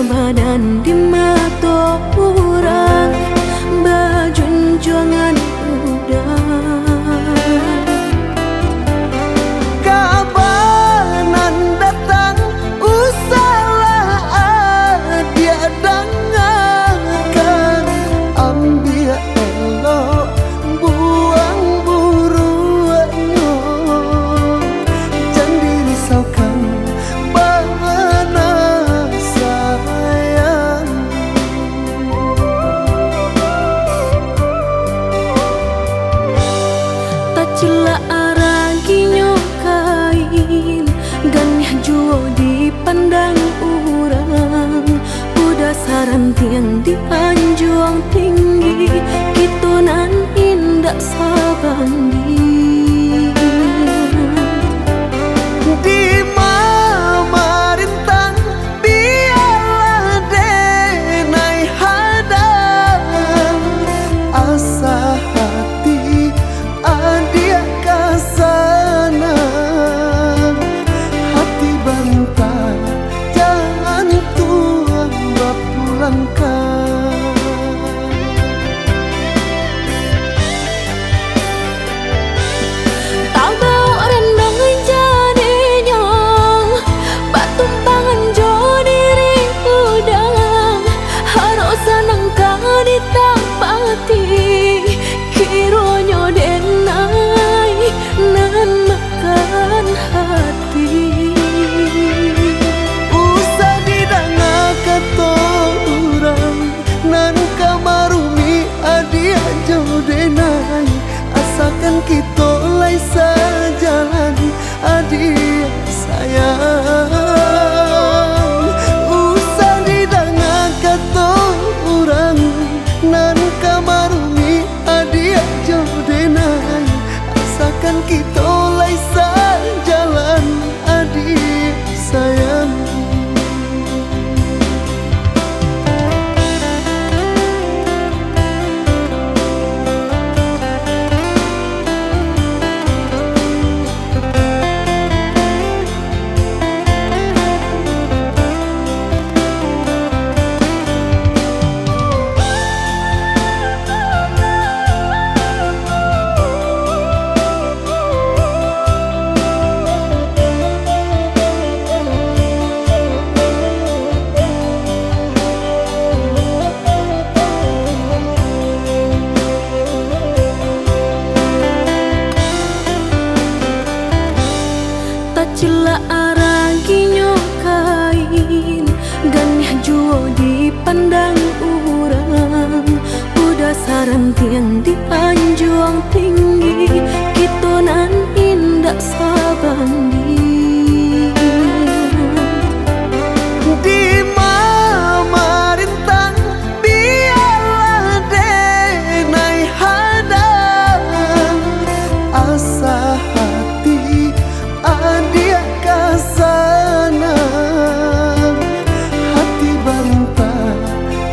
badan di mata orang bajunjangan udah kabanan datang usahlah dia dengarkan ambil elok buang buruannya jangan dirisaukan bana sayang tak cela araginya kain ganih juo dipandang orang udah sarantian dianjuang tinggi gitu nan indah sabandi di mama rintang biarlah denai hadang asa hati adia kasana hati bantah jangan tuang bapulangkan kironyo denai nan makan hati usah didanga kata orang nan kamarumi adia jauh denai asalkan kita lai sejalan adia sayang usah didanga kata orang nan kamarumi adia jauh denai asalkan kita lai sejalan adik sayang cela araginya kain ganih juo dipandang orang udah sarantian dianjuang tinggi gitu nan indah sabandi di mama rintang biarlah denai hadang asa hati adia kasana hati bantah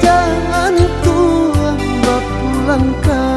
jangan tuang bapulangkan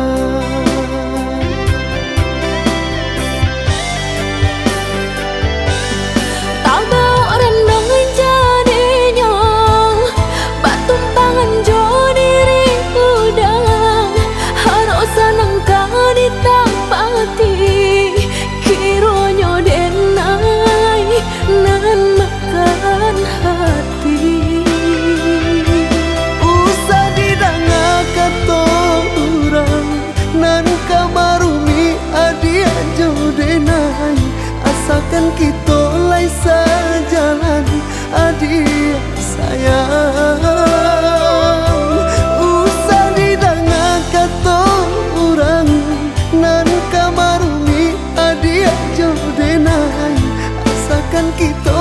asalkan kita lai sejalan adik sayang usah didanga kata orang nan kamarumi adik jauh denai asalkan kita